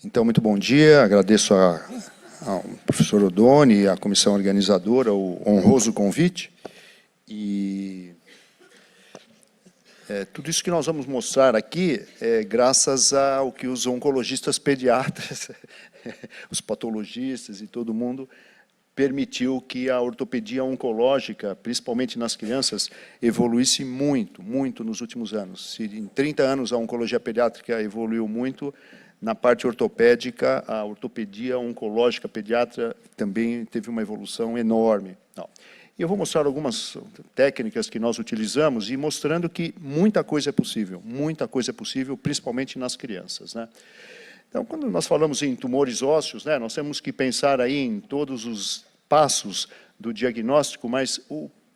Então, muito bom dia. Agradeço ao professor Odoni e à comissão organizadora o honroso convite. E tudo isso que nós vamos mostrar aqui é graças ao que os oncologistas pediatras, os patologistas e todo mundo permitiu que a ortopedia oncológica, principalmente nas crianças, evoluísse muito, muito nos últimos anos. Se em 30 anos a oncologia pediátrica evoluiu muito, na parte ortopédica, a ortopedia oncológica pediátrica também teve uma evolução enorme. E eu vou mostrar algumas técnicas que nós utilizamos e mostrando que muita coisa é possível, principalmente nas crianças, né? Então, quando nós falamos em tumores ósseos, né, nós temos que pensar aí em todos os passos do diagnóstico, mas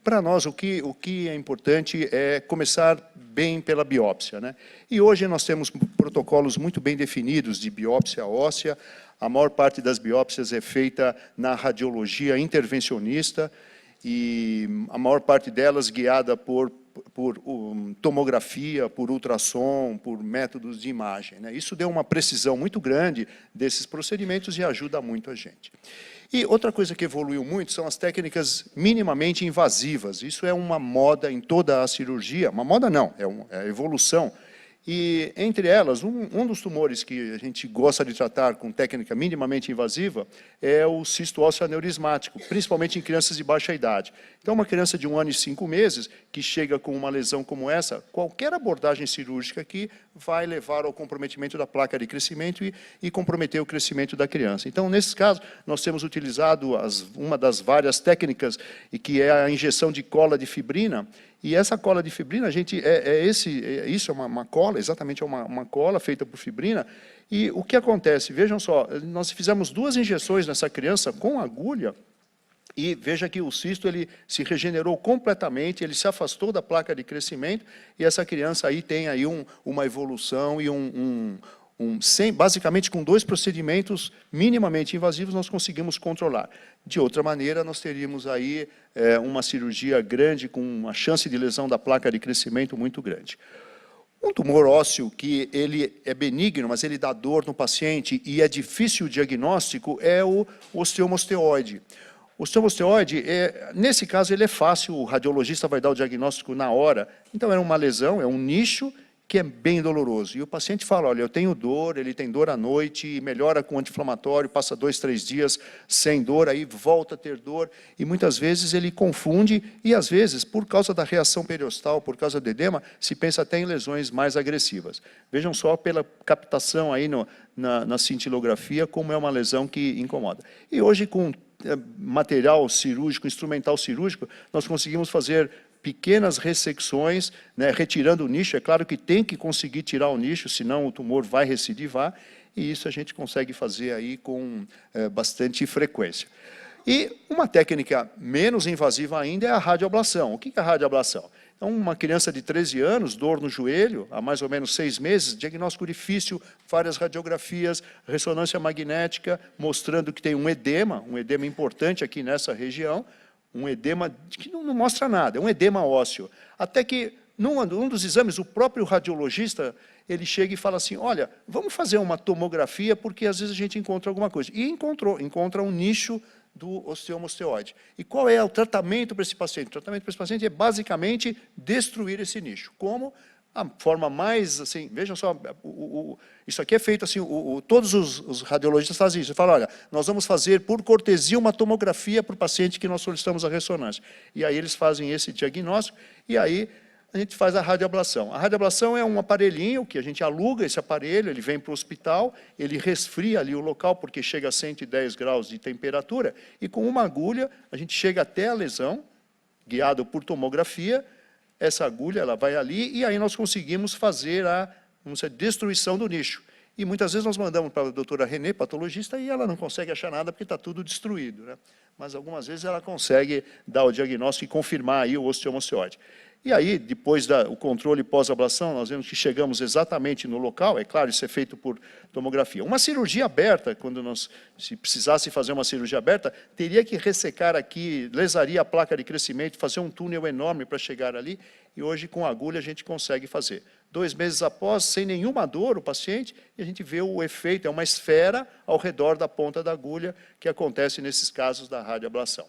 para nós o que é importante é começar bem pela biópsia, né? E hoje nós temos protocolos muito bem definidos de biópsia óssea. A maior parte das biópsias é feita na radiologia intervencionista e a maior parte delas guiada por tomografia, por ultrassom, por métodos de imagem, né? Isso deu uma precisão muito grande desses procedimentos e ajuda muito a gente. E outra coisa que evoluiu muito são as técnicas minimamente invasivas. Isso é uma moda em toda a cirurgia. Uma moda não, é a evolução. E, entre elas, um dos tumores que a gente gosta de tratar com técnica minimamente invasiva é o cisto ósseo aneurismático, principalmente em crianças de baixa idade. Então, uma criança de 1 ano e 5 meses que chega com uma lesão como essa, qualquer abordagem cirúrgica aqui vai levar ao comprometimento da placa de crescimento e comprometer o crescimento da criança. Então, nesses casos, nós temos utilizado uma das várias técnicas, que é a injeção de cola de fibrina. E essa cola de fibrina, isso é uma cola, exatamente uma cola feita por fibrina. E o que acontece? Vejam só, nós fizemos 2 injeções nessa criança com agulha, e veja que o cisto ele se regenerou completamente, ele se afastou da placa de crescimento, e essa criança aí tem aí uma evolução e basicamente com 2 procedimentos minimamente invasivos nós conseguimos controlar. De outra maneira, nós teríamos aí uma cirurgia grande com uma chance de lesão da placa de crescimento muito grande. Um tumor ósseo que ele é benigno, mas ele dá dor no paciente e é difícil o diagnóstico é o osteomosteoide. O osteomosteoide, nesse caso, ele é fácil, o radiologista vai dar o diagnóstico na hora. Então, é uma lesão, é um nicho que é bem doloroso. E o paciente fala, olha, eu tenho dor, ele tem dor à noite, melhora com anti-inflamatório, passa 2, 3 dias sem dor, aí volta a ter dor, e muitas vezes ele confunde, e às vezes, por causa da reação periostal, por causa do edema, se pensa até em lesões mais agressivas. Vejam só pela captação aí na cintilografia, como é uma lesão que incomoda. E hoje, com material cirúrgico, instrumental cirúrgico, nós conseguimos fazer pequenas ressecções, né, retirando o nicho. É claro que tem que conseguir tirar o nicho, senão o tumor vai recidivar, e isso a gente consegue fazer aí com bastante frequência. E uma técnica menos invasiva ainda é a radioablação. O que é a radioablação? Então, uma criança de 13 anos, dor no joelho, há mais ou menos 6 meses, diagnóstico difícil, várias radiografias, ressonância magnética, mostrando que tem um edema importante aqui nessa região, um edema que não mostra nada, é um edema ósseo. Até que, num dos exames, o próprio radiologista, ele chega e fala assim, olha, vamos fazer uma tomografia, porque às vezes a gente encontra alguma coisa. E encontra um nicho do osteomosteoide. E qual é o tratamento para esse paciente? O tratamento para esse paciente é basicamente destruir esse nicho. Como? A forma mais, assim, vejam só, isso aqui é feito assim, todos os radiologistas fazem isso. Falam, olha, nós vamos fazer por cortesia uma tomografia para o paciente que nós solicitamos a ressonância. E aí eles fazem esse diagnóstico e aí a gente faz a radioablação. A radioablação é um aparelhinho que a gente aluga esse aparelho, ele vem para o hospital, ele resfria ali o local, porque chega a 110 graus de temperatura, e com uma agulha a gente chega até a lesão, guiado por tomografia. Essa agulha ela vai ali e aí nós conseguimos fazer a destruição do nicho. E muitas vezes nós mandamos para a doutora Renê, patologista, e ela não consegue achar nada porque está tudo destruído, né? Mas algumas vezes ela consegue dar o diagnóstico e confirmar aí o osteomosteoide. E aí, depois do controle pós-ablação, nós vemos que chegamos exatamente no local, é claro, isso é feito por tomografia. Uma cirurgia aberta, se precisasse fazer uma cirurgia aberta, teria que ressecar aqui, lesaria a placa de crescimento, fazer um túnel enorme para chegar ali, e hoje, com agulha, a gente consegue fazer. 2 meses após, sem nenhuma dor, o paciente, e a gente vê o efeito, é uma esfera ao redor da ponta da agulha, que acontece nesses casos da radioablação.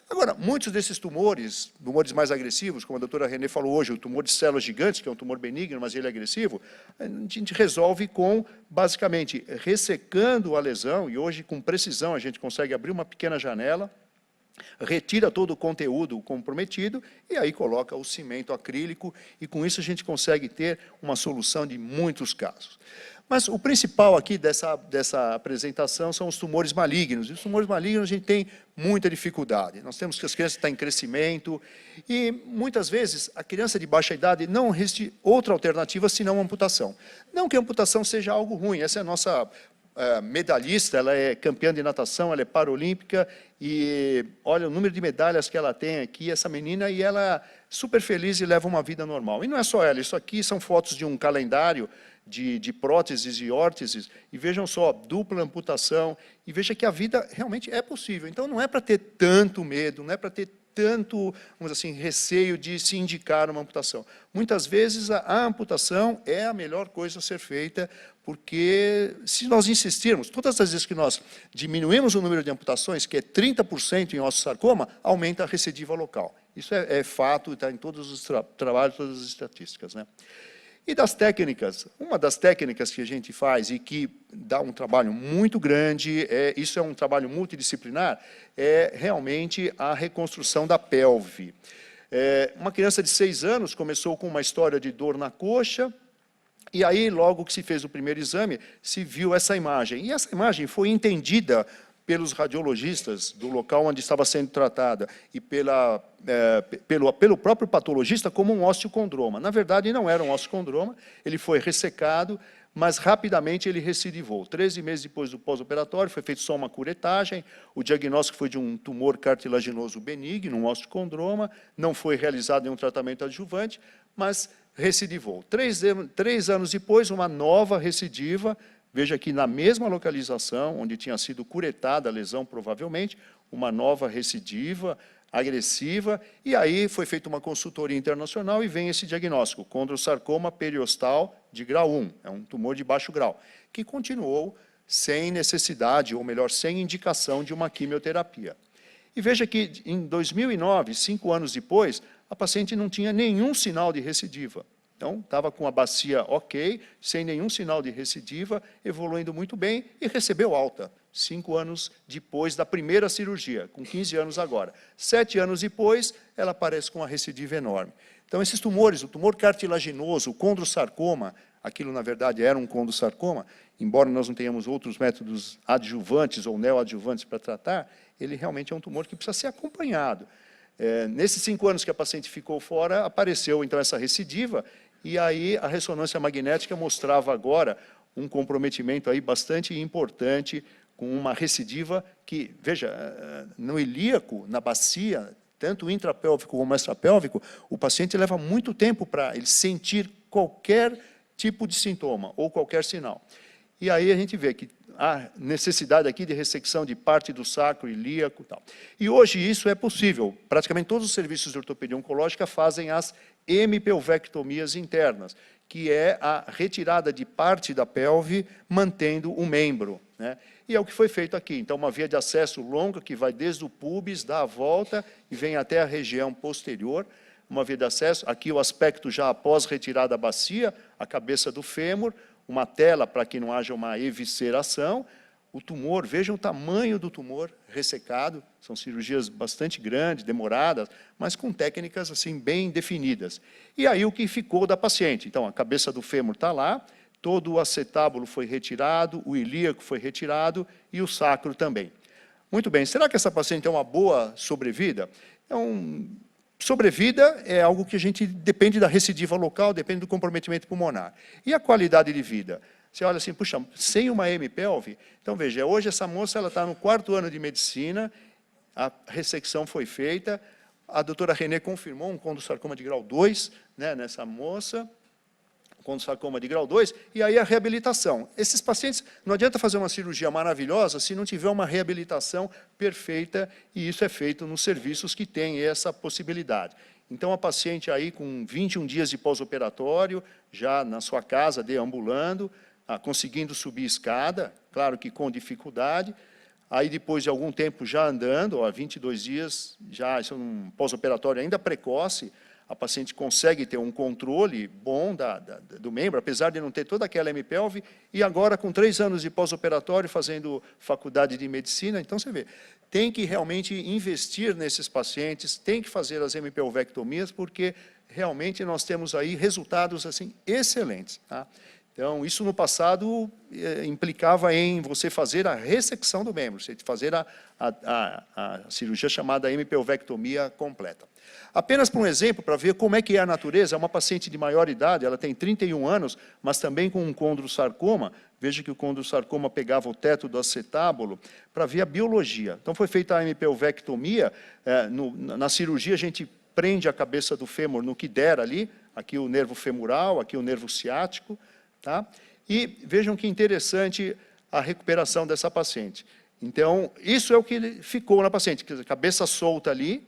Agora, muitos desses tumores mais agressivos, como a doutora Renê falou hoje, o tumor de células gigantes, que é um tumor benigno, mas ele é agressivo, a gente resolve com, basicamente, ressecando a lesão, e hoje, com precisão, a gente consegue abrir uma pequena janela, retira todo o conteúdo comprometido, e aí coloca o cimento acrílico, e com isso a gente consegue ter uma solução de muitos casos. Mas o principal aqui dessa apresentação são os tumores malignos. E os tumores malignos a gente tem muita dificuldade. Nós temos que as crianças estão em crescimento e, muitas vezes, a criança de baixa idade não existe outra alternativa senão amputação. Não que a amputação seja algo ruim, essa é a nossa medalhista, ela é campeã de natação, ela é paralímpica e olha o número de medalhas que ela tem aqui, essa menina, e ela é super feliz e leva uma vida normal. E não é só ela, isso aqui são fotos de um calendário de próteses e órteses, e vejam só, dupla amputação, e veja que a vida realmente é possível. Então, não é para ter tanto medo, não é para ter tanto, vamos dizer assim, receio de se indicar uma amputação. Muitas vezes, a amputação é a melhor coisa a ser feita, porque se nós insistirmos, todas as vezes que nós diminuímos o número de amputações, que é 30% em osteosarcoma, aumenta a recidiva local. Isso é fato, está em todos os trabalhos, todas as estatísticas, né? E das técnicas, uma das técnicas que a gente faz e que dá um trabalho muito grande, isso é um trabalho multidisciplinar, é realmente a reconstrução da pelve. Uma criança de 6 anos começou com uma história de dor na coxa, e aí, logo que se fez o primeiro exame, se viu essa imagem. E essa imagem foi entendida pelos radiologistas do local onde estava sendo tratada e pelo próprio patologista como um osteocondroma. Na verdade, não era um osteocondroma, ele foi ressecado, mas rapidamente ele recidivou. 13 meses depois do pós-operatório, foi feita só uma curetagem, o diagnóstico foi de um tumor cartilaginoso benigno, um osteocondroma, não foi realizado nenhum tratamento adjuvante, mas recidivou. 3 anos depois, uma nova recidiva. Veja aqui, na mesma localização, onde tinha sido curetada a lesão, provavelmente, uma nova recidiva, agressiva, e aí foi feita uma consultoria internacional e vem esse diagnóstico, condrosarcoma periostal de grau 1, é um tumor de baixo grau, que continuou sem necessidade, ou melhor, sem indicação de uma quimioterapia. E veja que, em 2009, 5 anos depois, a paciente não tinha nenhum sinal de recidiva. Então, estava com a bacia ok, sem nenhum sinal de recidiva, evoluindo muito bem e recebeu alta, 5 anos depois da primeira cirurgia, com 15 anos agora. 7 anos depois, ela aparece com uma recidiva enorme. Então, esses tumores, o tumor cartilaginoso, o condrosarcoma, aquilo, na verdade, era um condrosarcoma, embora nós não tenhamos outros métodos adjuvantes ou neoadjuvantes para tratar, ele realmente é um tumor que precisa ser acompanhado. Nesses 5 anos que a paciente ficou fora, apareceu, então, essa recidiva, e aí a ressonância magnética mostrava agora um comprometimento aí bastante importante, com uma recidiva que, veja, no ilíaco, na bacia, tanto intrapélvico como extrapélvico, o paciente leva muito tempo para ele sentir qualquer tipo de sintoma ou qualquer sinal. E aí a gente vê que há necessidade aqui de ressecção de parte do sacro, ilíaco e tal. E hoje isso é possível. Praticamente todos os serviços de ortopedia oncológica fazem as hemipelvectomias internas, que é a retirada de parte da pelve, mantendo o membro, né? E é o que foi feito aqui. Então, uma via de acesso longa, que vai desde o púbis, dá a volta e vem até a região posterior, uma via de acesso. Aqui o aspecto já após retirada da bacia, a cabeça do fêmur, uma tela para que não haja uma evisceração. O tumor, vejam o tamanho do tumor ressecado, são cirurgias bastante grandes, demoradas, mas com técnicas assim bem definidas. E aí o que ficou da paciente? Então, a cabeça do fêmur está lá, todo o acetábulo foi retirado, o ilíaco foi retirado e o sacro também. Muito bem, será que essa paciente tem uma boa sobrevida? Sobrevida é algo que a gente depende da recidiva local, depende do comprometimento pulmonar. E a qualidade de vida? Você olha assim, puxa, sem uma hemipelve? Então, veja, hoje essa moça está no 4º ano de medicina, a ressecção foi feita, A doutora René confirmou um condrosarcoma de grau 2, né, nessa moça, condrosarcoma de grau 2, e aí a reabilitação. Esses pacientes, não adianta fazer uma cirurgia maravilhosa se não tiver uma reabilitação perfeita, e isso é feito nos serviços que têm essa possibilidade. Então, a paciente aí com 21 dias de pós-operatório, já na sua casa, deambulando, conseguindo subir escada, claro que com dificuldade, aí depois de algum tempo já andando, 22 dias, já isso é um pós-operatório ainda precoce, a paciente consegue ter um controle bom do membro, apesar de não ter toda aquela hemipelve, e agora com 3 anos de pós-operatório, fazendo faculdade de medicina, então você vê, tem que realmente investir nesses pacientes, tem que fazer as hemipelvectomias, porque realmente nós temos aí resultados assim, excelentes. Tá? Então, isso no passado implicava em você fazer a ressecção do membro, você fazer a cirurgia chamada hemipelvectomia completa. Apenas para um exemplo, para ver como é que é a natureza, é uma paciente de maior idade, ela tem 31 anos, mas também com um condrosarcoma. Veja que o condrosarcoma pegava o teto do acetábulo, para ver a biologia. Então, foi feita a hemipelvectomia, na cirurgia a gente prende a cabeça do fêmur no que der ali, aqui o nervo femoral, aqui o nervo ciático, tá? E vejam que interessante a recuperação dessa paciente. Então, isso é o que ficou na paciente, quer dizer, cabeça solta ali,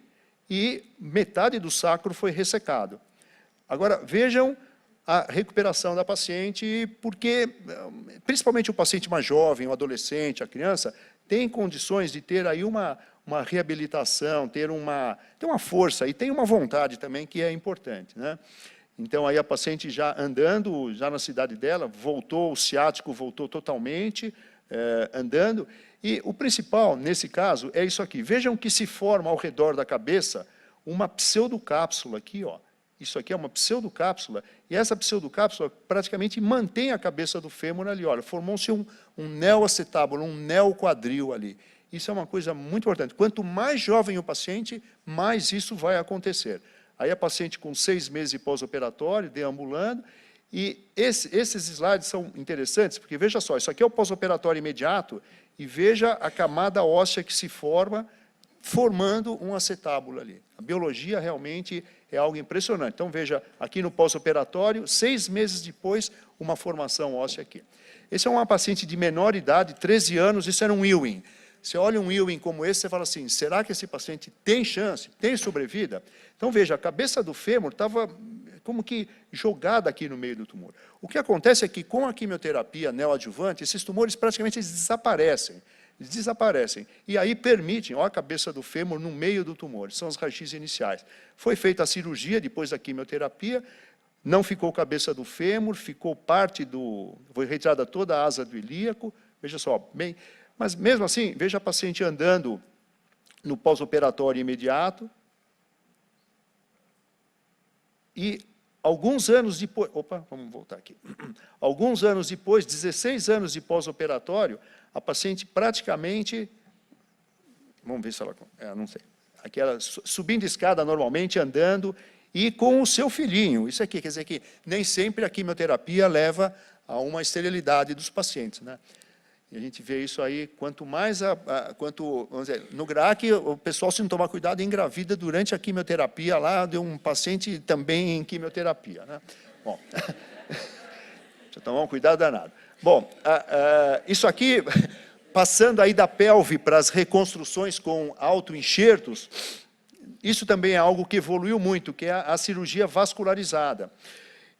e metade do sacro foi ressecado. Agora, vejam a recuperação da paciente, porque, principalmente o paciente mais jovem, o adolescente, a criança, tem condições de ter aí uma reabilitação, ter uma força, e tem uma vontade também que é importante, né? Então, aí a paciente já andando, já na cidade dela, voltou, o ciático voltou totalmente, andando. E o principal, nesse caso, é isso aqui. Vejam que se forma ao redor da cabeça uma pseudocápsula aqui, ó. Isso aqui é uma pseudocápsula, e essa pseudocápsula praticamente mantém a cabeça do fêmur ali. Olha, formou-se um neoacetábulo, um neoquadril ali. Isso é uma coisa muito importante. Quanto mais jovem o paciente, mais isso vai acontecer. Aí a paciente com 6 meses de pós-operatório, deambulando, e esses slides são interessantes, porque veja só, isso aqui é o pós-operatório imediato, e veja a camada óssea que se forma, formando um acetábulo ali. A biologia realmente é algo impressionante. Então, veja, aqui no pós-operatório, 6 meses depois, uma formação óssea aqui. Esse é uma paciente de menor idade, 13 anos, isso era um Ewing. Você olha um Ewing como esse, você fala assim, será que esse paciente tem chance, tem sobrevida? Então, veja, a cabeça do fêmur estava como que jogada aqui no meio do tumor. O que acontece é que, com a quimioterapia neoadjuvante, esses tumores praticamente desaparecem. Eles desaparecem. E aí permitem, olha a cabeça do fêmur no meio do tumor, são os raios-x iniciais. Foi feita a cirurgia depois da quimioterapia, não ficou cabeça do fêmur, ficou parte foi retirada toda a asa do ilíaco, veja só, bem, mas mesmo assim, veja a paciente andando no pós-operatório imediato, e alguns anos depois, vamos voltar aqui. Alguns anos depois, 16 anos de pós-operatório, a paciente praticamente, vamos ver se ela, não sei, aqui ela subindo escada normalmente, andando, e com o seu filhinho. Isso aqui, quer dizer que nem sempre a quimioterapia leva a uma esterilidade dos pacientes, né? E a gente vê isso aí, quanto mais, vamos dizer, no GRAC, o pessoal, se não tomar cuidado, engravida durante a quimioterapia lá de um paciente também em quimioterapia, né? Bom, precisa tomar um cuidado danado. Bom, isso aqui, passando aí da pelve para as reconstruções com autoenxertos, isso também é algo que evoluiu muito, que é a cirurgia vascularizada.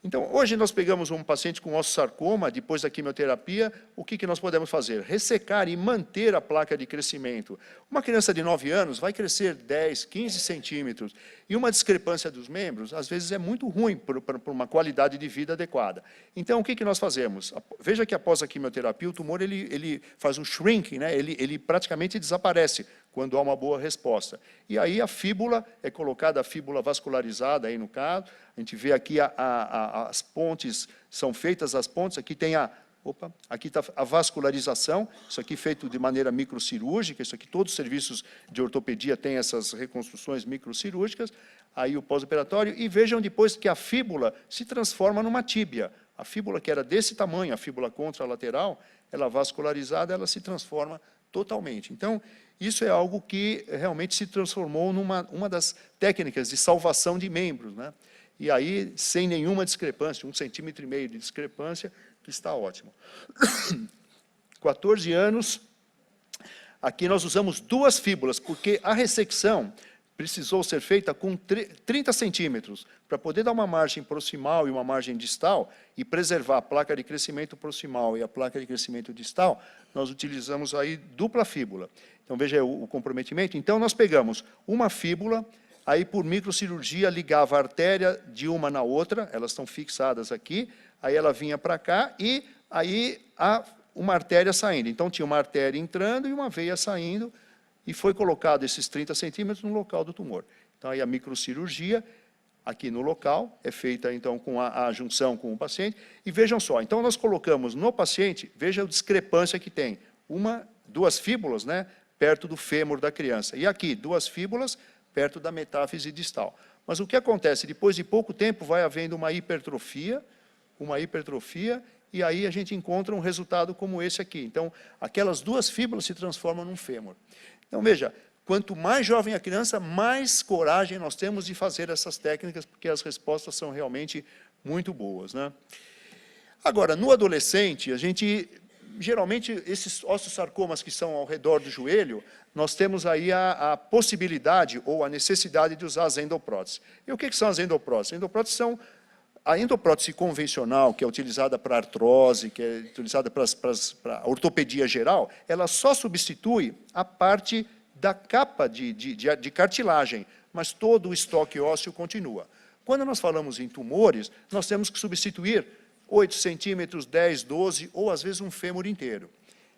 Então, hoje nós pegamos um paciente com osteosarcoma, depois da quimioterapia, o que nós podemos fazer? Ressecar e manter a placa de crescimento. Uma criança de 9 anos vai crescer 10, 15 centímetros, e uma discrepância dos membros, às vezes, é muito ruim para uma qualidade de vida adequada. Então, o que nós fazemos? Veja que após a quimioterapia, o tumor ele faz um shrinking, né? Ele praticamente desaparece quando há uma boa resposta. E aí a fíbula, é colocada a fíbula vascularizada, aí no caso, a gente vê aqui as pontes, são feitas as pontes, aqui tem aqui está a vascularização, isso aqui feito de maneira microcirúrgica, isso aqui todos os serviços de ortopedia têm essas reconstruções microcirúrgicas, aí o pós-operatório, e vejam depois que a fíbula se transforma numa tíbia. A fíbula que era desse tamanho, a fíbula contralateral, ela vascularizada, ela se transforma totalmente. Então, Isso é algo que realmente se transformou uma das técnicas de salvação de membros, né? E aí, sem nenhuma discrepância, 1,5 centímetros de discrepância, que está ótimo. 14 anos, aqui nós usamos 2 fíbulas, porque a ressecção precisou ser feita com 30 centímetros, para poder dar uma margem proximal e uma margem distal, e preservar a placa de crescimento proximal e a placa de crescimento distal, nós utilizamos aí dupla fíbula. Então, veja o comprometimento. Então, nós pegamos uma fíbula, aí por microcirurgia ligava a artéria de uma na outra, elas estão fixadas aqui, aí ela vinha para cá, e aí uma artéria saindo. Então, tinha uma artéria entrando e uma veia saindo, e foi colocado esses 30 centímetros no local do tumor. Então, aí a microcirurgia, aqui no local, é feita, então, com a junção com o paciente. E vejam só, então, nós colocamos no paciente, veja a discrepância que tem, 2 fíbulas, né, perto do fêmur da criança. E aqui, 2 fíbulas perto da metáfise distal. Mas o que acontece? Depois de pouco tempo, vai havendo uma hipertrofia, e aí a gente encontra um resultado como esse aqui. Então, aquelas 2 fíbulas se transformam num fêmur. Então, veja, quanto mais jovem a criança, mais coragem nós temos de fazer essas técnicas, porque as respostas são realmente muito boas, né? Agora, no adolescente, a gente, geralmente, esses osteosarcomas que são ao redor do joelho, nós temos aí a possibilidade ou a necessidade de usar as endopróteses. E o que são as endopróteses? Endopróteses são a endoprótese convencional, que é utilizada para artrose, que é utilizada para a ortopedia geral, ela só substitui a parte da capa de cartilagem, mas todo o estoque ósseo continua. Quando nós falamos em tumores, nós temos que substituir 8 centímetros, 10, 12, ou às vezes um fêmur inteiro.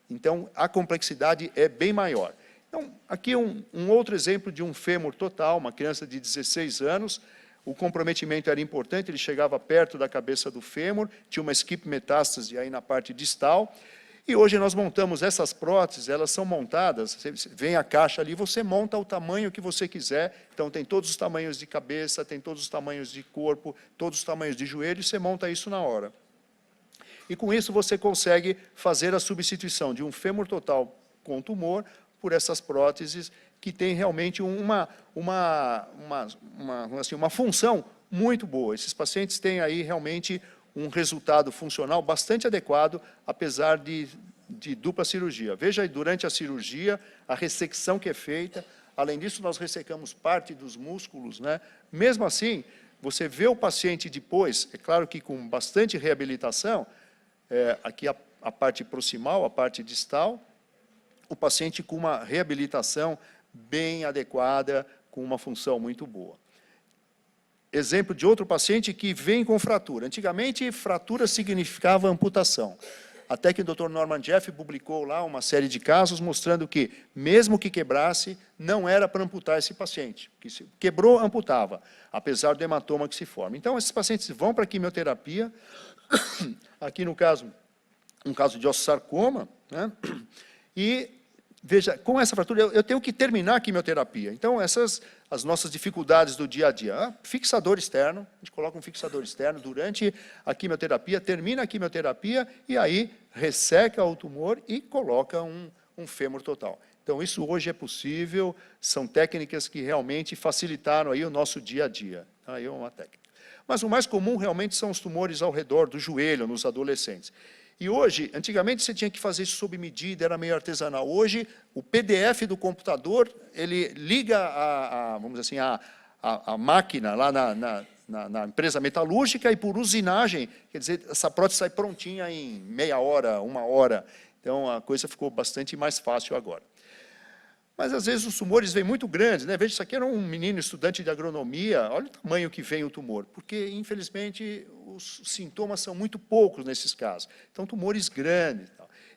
Então, a complexidade é bem maior. Então, aqui um outro exemplo de um fêmur total, uma criança de 16 anos, o comprometimento era importante, ele chegava perto da cabeça do fêmur, tinha uma skip metástase aí na parte distal, e hoje nós montamos essas próteses, elas são montadas, vem a caixa ali, você monta o tamanho que você quiser, então tem todos os tamanhos de cabeça, tem todos os tamanhos de corpo, todos os tamanhos de joelho, e você monta isso na hora. E com isso você consegue fazer a substituição de um fêmur total com tumor por essas próteses que tem realmente uma função muito boa. Esses pacientes têm aí realmente um resultado funcional bastante adequado, apesar de dupla cirurgia. Veja aí, durante a cirurgia, a ressecção que é feita. Além disso, nós ressecamos parte dos músculos, né? Mesmo assim, você vê o paciente depois, é claro que com bastante reabilitação, aqui a parte proximal, a parte distal, o paciente com uma reabilitação bem adequada, com uma função muito boa. Exemplo de outro paciente que vem com fratura. Antigamente, fratura significava amputação. Até que o Dr. Norman Jeffs publicou lá uma série de casos mostrando que, mesmo que quebrasse, não era para amputar esse paciente. Que se quebrou, amputava, apesar do hematoma que se forma. Então, esses pacientes vão para a quimioterapia. Aqui, no caso, um caso de osteosarcoma, né? E veja, com essa fratura, eu tenho que terminar a quimioterapia. Então, essas as nossas dificuldades do dia a dia. Fixador externo, a gente coloca um fixador externo durante a quimioterapia, termina a quimioterapia e aí resseca o tumor e coloca um fêmur total. Então, isso hoje é possível, são técnicas que realmente facilitaram aí o nosso dia a dia. Aí é uma técnica. Mas o mais comum realmente são os tumores ao redor do joelho, nos adolescentes. E hoje, antigamente você tinha que fazer isso sob medida, era meio artesanal. Hoje, o PDF do computador, ele liga vamos dizer assim, a máquina lá na empresa metalúrgica e por usinagem, quer dizer, essa prótese sai prontinha em meia hora, 1 hora. Então, a coisa ficou bastante mais fácil agora. Mas, às vezes, os tumores vêm muito grandes, né? Veja, isso aqui era um menino estudante de agronomia, olha o tamanho que vem o tumor, porque, infelizmente, os sintomas são muito poucos nesses casos. Então, tumores grandes.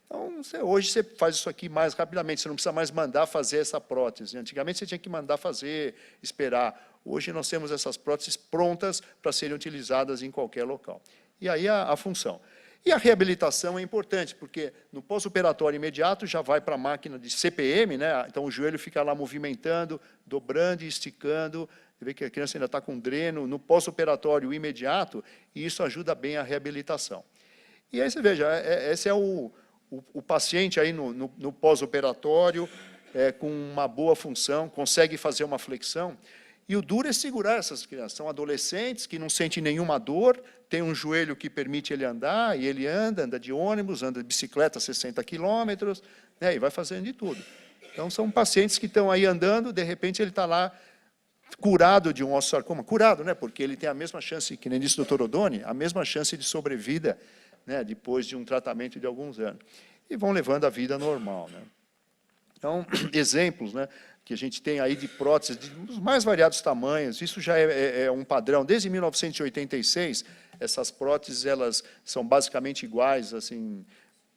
Então, hoje você faz isso aqui mais rapidamente, você não precisa mais mandar fazer essa prótese. Antigamente, você tinha que mandar fazer, esperar. Hoje, nós temos essas próteses prontas para serem utilizadas em qualquer local. E aí, a função. E a reabilitação é importante, porque no pós-operatório imediato já vai para a máquina de CPM, né? Então o joelho fica lá movimentando, dobrando e esticando, você vê que a criança ainda está com dreno, no pós-operatório imediato, e isso ajuda bem a reabilitação. E aí você veja, esse é o paciente aí no pós-operatório, com uma boa função, consegue fazer uma flexão. E o duro é segurar essas crianças. São adolescentes que não sentem nenhuma dor, tem um joelho que permite ele andar, e ele anda de ônibus, anda de bicicleta 60 quilômetros, né, e vai fazendo de tudo. Então, são pacientes que estão aí andando, de repente ele está lá curado de um osteosarcoma. Curado, né, porque ele tem a mesma chance, que nem disse o Dr. Odoni, a mesma chance de sobrevida, né, depois de um tratamento de alguns anos. E vão levando a vida normal, né. Então, exemplos, né, que a gente tem aí de próteses dos mais variados tamanhos, isso já é um padrão. Desde 1986, essas próteses elas são basicamente iguais, assim,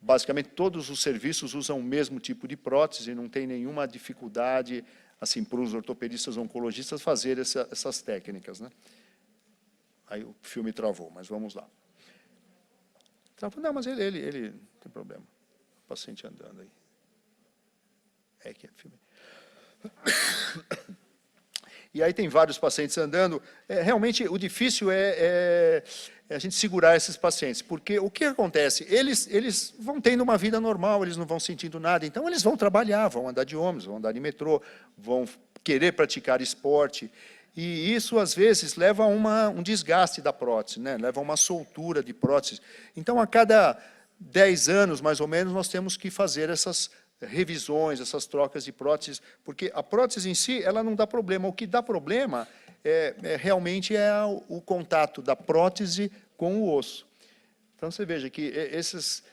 basicamente todos os serviços usam o mesmo tipo de prótese, não tem nenhuma dificuldade assim, para os ortopedistas oncologistas fazer essas técnicas, né? Aí o filme travou, mas vamos lá. Travou? Não, mas ele não tem problema. O paciente andando aí. É que é filme. E aí tem vários pacientes andando. Realmente, o difícil é a gente segurar esses pacientes, porque o que acontece? Eles vão tendo uma vida normal, eles não vão sentindo nada, então eles vão trabalhar, vão andar de ônibus, vão andar de metrô, vão querer praticar esporte, e isso, às vezes, leva a um desgaste da prótese, né? Leva a uma soltura de prótese. Então, a cada 10 anos, mais ou menos, nós temos que fazer essas revisões, essas trocas de próteses, porque a prótese em si, ela não dá problema. O que dá problema realmente é o contato da prótese com o osso. Então, você veja que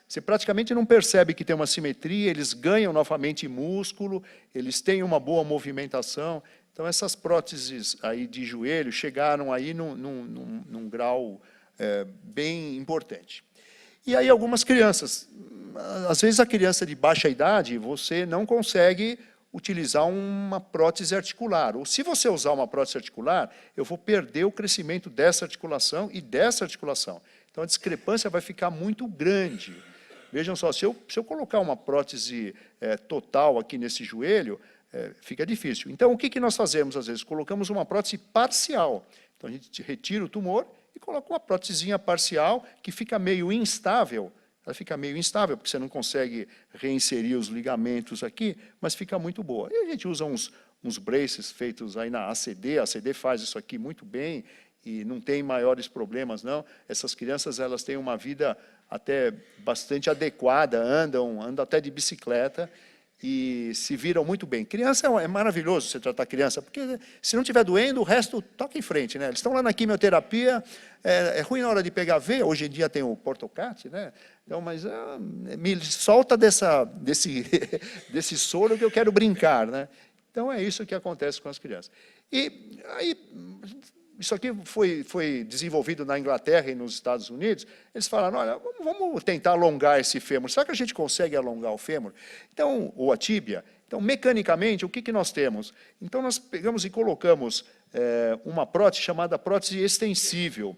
você praticamente não percebe que tem uma simetria, eles ganham novamente músculo, eles têm uma boa movimentação. Então, essas próteses aí de joelho chegaram aí num grau bem importante. E aí algumas crianças, às vezes a criança de baixa idade, você não consegue utilizar uma prótese articular. Ou se você usar uma prótese articular, eu vou perder o crescimento dessa articulação e dessa articulação. Então a discrepância vai ficar muito grande. Vejam só, se eu colocar uma prótese total aqui nesse joelho, fica difícil. Então o que nós fazemos às vezes? Colocamos uma prótese parcial. Então a gente retira o tumor e coloca uma prótesezinha parcial que fica meio instável. Ela fica meio instável, porque você não consegue reinserir os ligamentos aqui, mas fica muito boa. E a gente usa uns braces feitos aí na ACD, a ACD faz isso aqui muito bem, e não tem maiores problemas, não. Essas crianças, elas têm uma vida até bastante adequada, andam até de bicicleta, e se viram muito bem. Criança é maravilhoso você tratar criança, porque se não estiver doendo, o resto toca em frente, né? Eles estão lá na quimioterapia, é ruim na hora de pegar veia, hoje em dia tem o Portocat, né? Então, mas me solta desse soro que eu quero brincar, né? Então, é isso que acontece com as crianças. E aí, isso aqui foi desenvolvido na Inglaterra e nos Estados Unidos. Eles falaram, olha, vamos tentar alongar esse fêmur. Será que a gente consegue alongar o fêmur? Então, ou a tíbia? Então, mecanicamente, o que nós temos? Então, nós pegamos e colocamos uma prótese chamada prótese extensível.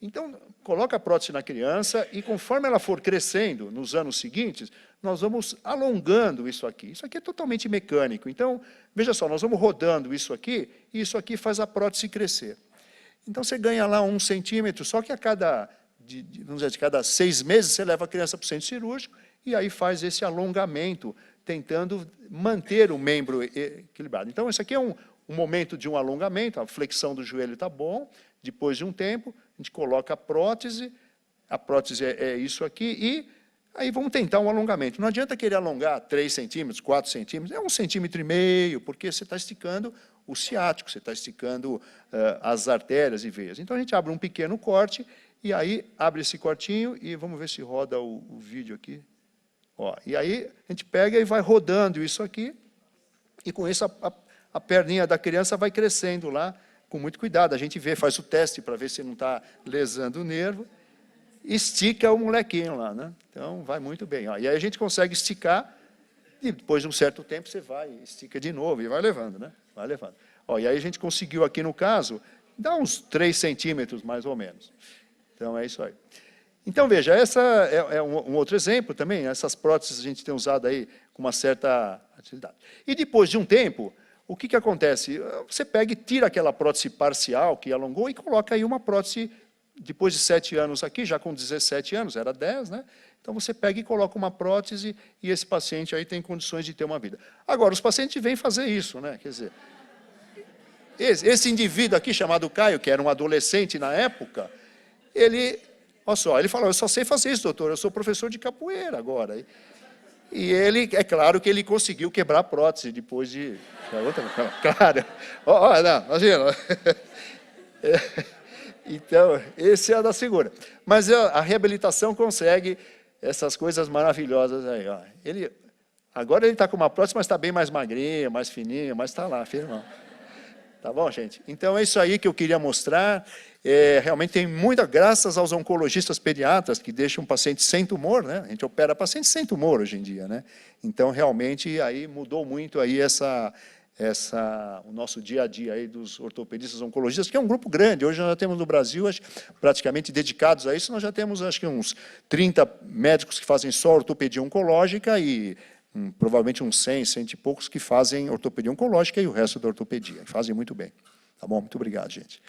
Então, coloca a prótese na criança e, conforme ela for crescendo nos anos seguintes, nós vamos alongando isso aqui. Isso aqui é totalmente mecânico. Então, veja só, nós vamos rodando isso aqui e isso aqui faz a prótese crescer. Então, você ganha lá 1 centímetro, só que a cada 6 meses, você leva a criança para o centro cirúrgico e aí faz esse alongamento, tentando manter o membro equilibrado. Então, esse aqui é um momento de um alongamento, a flexão do joelho está bom, depois de um tempo, a gente coloca a prótese é isso aqui, e aí vamos tentar um alongamento. Não adianta querer alongar 3 centímetros, 4 centímetros, é 1,5 centímetros, porque você está esticando o ciático, você está esticando as artérias e veias. Então, a gente abre um pequeno corte, e aí abre esse cortinho, e vamos ver se roda o vídeo aqui. Ó, e aí, a gente pega e vai rodando isso aqui, e com isso a perninha da criança vai crescendo lá, com muito cuidado. A gente faz o teste para ver se não está lesando o nervo, estica o molequinho lá, né? Então, vai muito bem. Ó, e aí a gente consegue esticar, e depois de um certo tempo você vai, estica de novo, e vai levando, né? Vai levando. Ó, e aí a gente conseguiu aqui no caso, dar uns 3 centímetros, mais ou menos. Então, é isso aí. Então, veja, essa é um outro exemplo também, essas próteses a gente tem usado aí com uma certa utilidade. E depois de um tempo, o que acontece? Você pega e tira aquela prótese parcial que alongou e coloca aí uma prótese depois de 7 anos aqui, já com 17 anos, era 10, né? Então, você pega e coloca uma prótese e esse paciente aí tem condições de ter uma vida. Agora, os pacientes vêm fazer isso, né? Quer dizer, esse indivíduo aqui, chamado Caio, que era um adolescente na época, ele, olha só, ele falou, eu só sei fazer isso, doutor, eu sou professor de capoeira agora. E ele, é claro que ele conseguiu quebrar a prótese depois de... Claro, não, imagina. Então, esse é a da segura. Mas a reabilitação consegue essas coisas maravilhosas aí. Ó. Agora ele está com uma prótese, mas está bem mais magrinho, mais fininho, mas está lá, firmão. Tá bom, gente? Então, é isso aí que eu queria mostrar. Realmente tem muita, graças aos oncologistas pediatras, que deixam o paciente sem tumor, né? A gente opera paciente sem tumor hoje em dia, né? Então, realmente, aí mudou muito aí o nosso dia a dia aí dos ortopedistas oncologistas, que é um grupo grande. Hoje nós já temos no Brasil, praticamente dedicados a isso, nós já temos, acho que uns 30 médicos que fazem só ortopedia oncológica e provavelmente uns 100, 100 e poucos que fazem ortopedia oncológica e o resto da ortopedia. Fazem muito bem. Tá bom? Muito obrigado, gente.